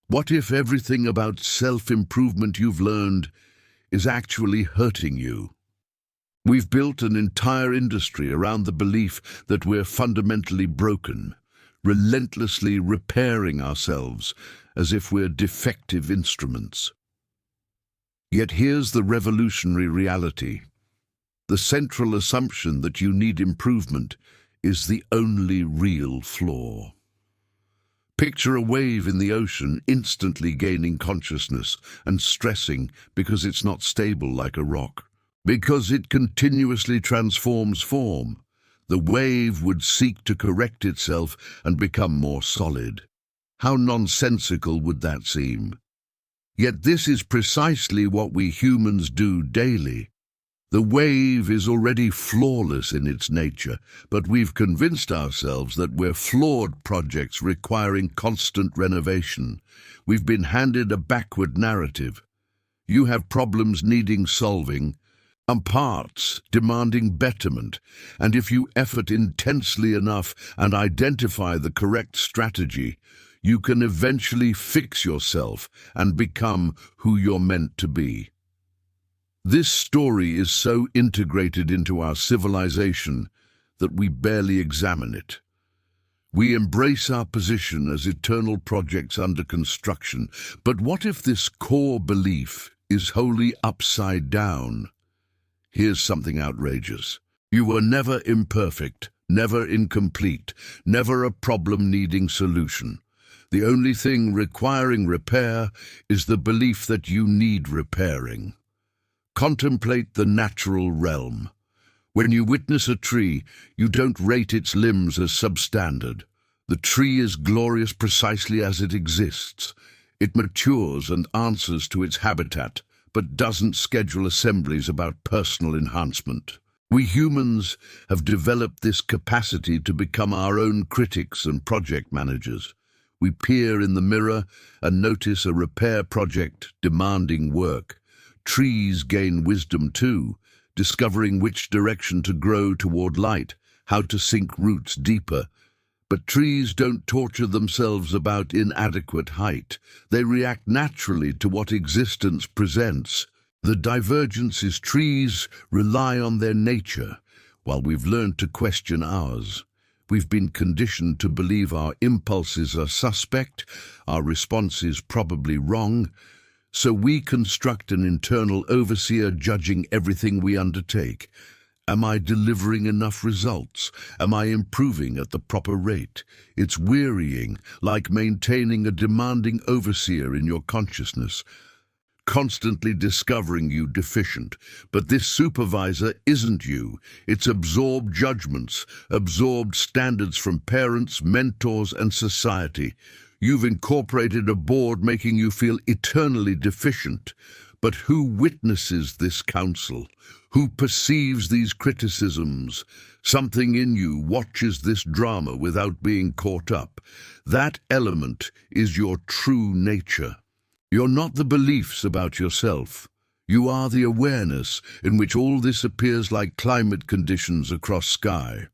What if everything about self-improvement you've learned is actually hurting you? We've built an entire industry around the belief that we're fundamentally broken, relentlessly repairing ourselves as if we're defective instruments. Yet here's the revolutionary reality. The central assumption that you need improvement is the only real flaw. Picture a wave in the ocean instantly gaining consciousness and stressing because it's not stable like a rock. Because it continuously transforms form, the wave would seek to correct itself and become more solid. How nonsensical would that seem? Yet this is precisely what we humans do daily. The wave is already flawless in its nature, but we've convinced ourselves that we're flawed projects requiring constant renovation. We've been handed a backward narrative. You have problems needing solving, and parts demanding betterment, and if you effort intensely enough and identify the correct strategy, you can eventually fix yourself and become who you're meant to be. This story is so integrated into our civilization that we barely examine it. We embrace our position as eternal projects under construction, but what if this core belief is wholly upside down? Here's something outrageous. You were never imperfect, never incomplete, never a problem needing solution. The only thing requiring repair is the belief that you need repairing. Contemplate the natural realm. When you witness a tree, you don't rate its limbs as substandard. The tree is glorious precisely as it exists. It matures and answers to its habitat, but doesn't schedule assemblies about personal enhancement. We humans have developed this capacity to become our own critics and project managers. We peer in the mirror and notice a repair project demanding work. Trees gain wisdom too, discovering which direction to grow toward light, how to sink roots deeper. But trees don't torture themselves about inadequate height. They react naturally to what existence presents. The divergence is trees rely on their nature, while we've learned to question ours. We've been conditioned to believe our impulses are suspect, our responses probably wrong, so we construct an internal overseer judging everything we undertake. Am I delivering enough results? Am I improving at the proper rate? It's wearying, like maintaining a demanding overseer in your consciousness, constantly discovering you deficient. But this supervisor isn't you. It's absorbed judgments, absorbed standards from parents, mentors, and society. You've incorporated a board making you feel eternally deficient. But who witnesses this counsel? Who perceives these criticisms? Something in you watches this drama without being caught up. That element is your true nature. You're not the beliefs about yourself. You are the awareness in which all this appears like climate conditions across sky.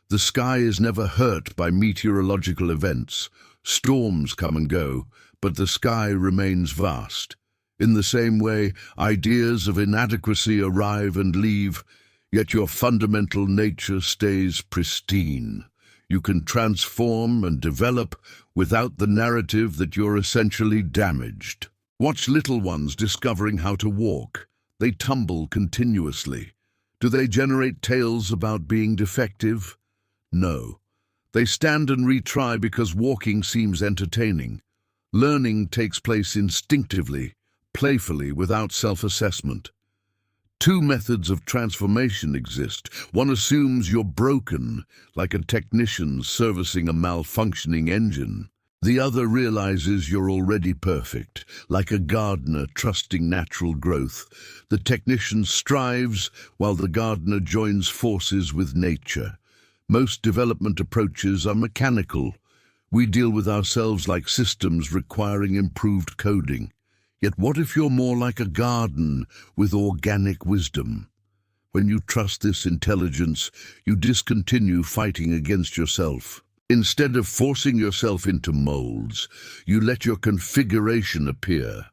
The sky is never hurt by meteorological events. Storms come and go, but the sky remains vast. In the same way, ideas of inadequacy arrive and leave, yet your fundamental nature stays pristine. You can transform and develop without the narrative that you're essentially damaged. Watch little ones discovering how to walk. They tumble continuously. Do they generate tales about being defective? No. They stand and retry because walking seems entertaining. Learning takes place instinctively, playfully, without self-assessment. Two methods of transformation exist. One assumes you're broken, like a technician servicing a malfunctioning engine. The other realizes you're already perfect, like a gardener trusting natural growth. The technician strives while the gardener joins forces with nature. Most development approaches are mechanical. We deal with ourselves like systems requiring improved coding. Yet what if you're more like a garden with organic wisdom? When you trust this intelligence, you discontinue fighting against yourself. Instead of forcing yourself into molds, you let your configuration appear.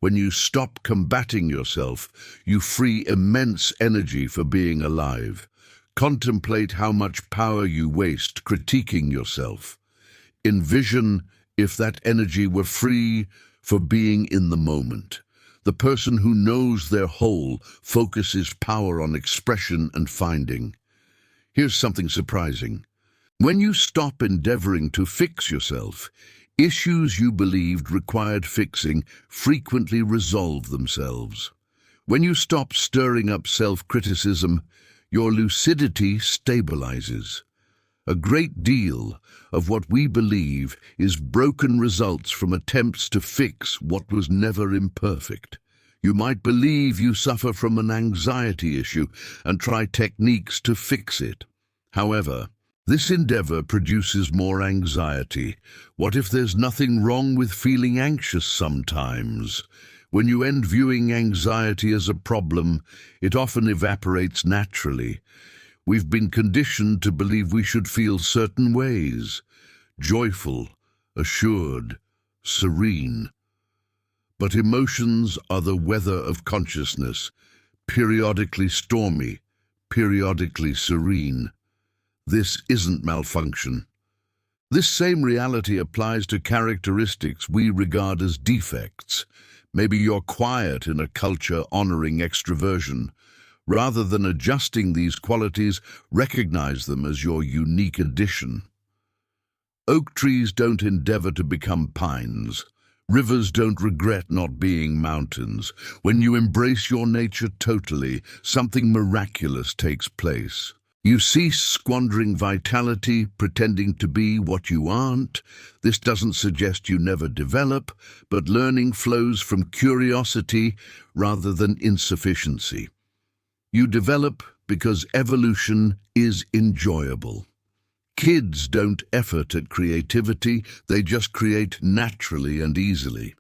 When you stop combating yourself, you free immense energy for being alive. Contemplate how much power you waste critiquing yourself. Envision if that energy were free for being in the moment. The person who knows their whole focuses power on expression and finding. Here's something surprising. When you stop endeavoring to fix yourself, issues you believed required fixing frequently resolve themselves. When you stop stirring up self-criticism, your lucidity stabilizes. A great deal of what we believe is broken results from attempts to fix what was never imperfect. You might believe you suffer from an anxiety issue and try techniques to fix it. However, this endeavor produces more anxiety. What if there's nothing wrong with feeling anxious sometimes? When you end viewing anxiety as a problem, it often evaporates naturally. We've been conditioned to believe we should feel certain ways: joyful, assured, serene. But emotions are the weather of consciousness, periodically stormy, periodically serene. This isn't malfunction. This same reality applies to characteristics we regard as defects. Maybe you're quiet in a culture honoring extroversion. Rather than adjusting these qualities, recognize them as your unique addition. Oak trees don't endeavor to become pines. Rivers don't regret not being mountains. When you embrace your nature totally, something miraculous takes place. You cease squandering vitality, pretending to be what you aren't. This doesn't suggest you never develop, but learning flows from curiosity rather than insufficiency. You develop because evolution is enjoyable. Kids don't effort at creativity, they just create naturally and easily.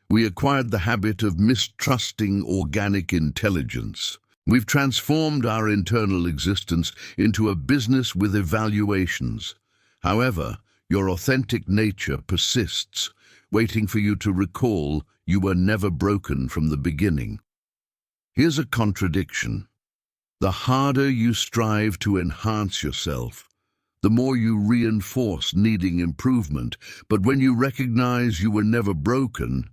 We acquired the habit of mistrusting organic intelligence. We've transformed our internal existence into a business with evaluations. However, your authentic nature persists, waiting for you to recall you were never broken from the beginning. Here's a contradiction. The harder you strive to enhance yourself, the more you reinforce needing improvement. But when you recognize you were never broken,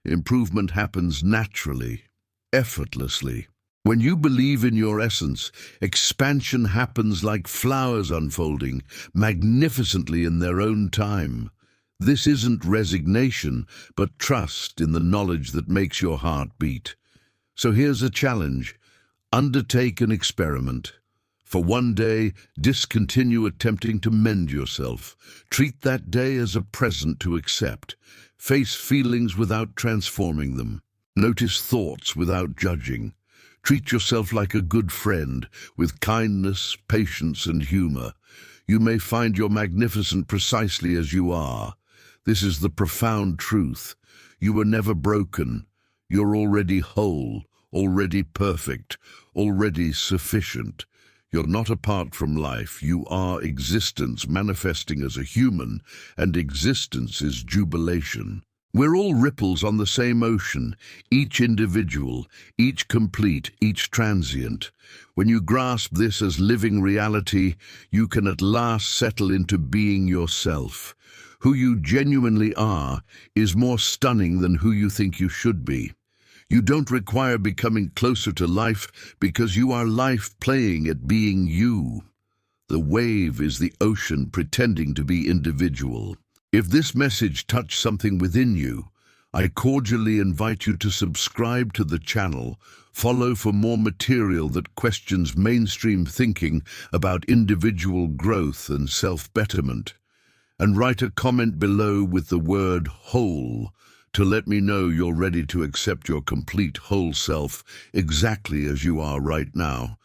improvement happens naturally, effortlessly. When you believe in your essence, expansion happens like flowers unfolding, magnificently in their own time. This isn't resignation, but trust in the knowledge that makes your heart beat. So here's a challenge. Undertake an experiment. For one day, discontinue attempting to mend yourself. Treat that day as a present to accept. Face feelings without transforming them. Notice thoughts without judging. Treat yourself like a good friend, with kindness, patience, and humor. You may find you're magnificent precisely as you are. This is the profound truth. You were never broken. You're already whole, already perfect, already sufficient. You're not apart from life. You are existence manifesting as a human, and existence is jubilation. We're all ripples on the same ocean, each individual, each complete, each transient. When you grasp this as living reality, you can at last settle into being yourself. Who you genuinely are is more stunning than who you think you should be. You don't require becoming closer to life because you are life playing at being you. The wave is the ocean pretending to be individual. If this message touched something within you, I cordially invite you to subscribe to the channel, follow for more material that questions mainstream thinking about individual growth and self-betterment, and write a comment below with the word whole to let me know you're ready to accept your complete whole self exactly as you are right now.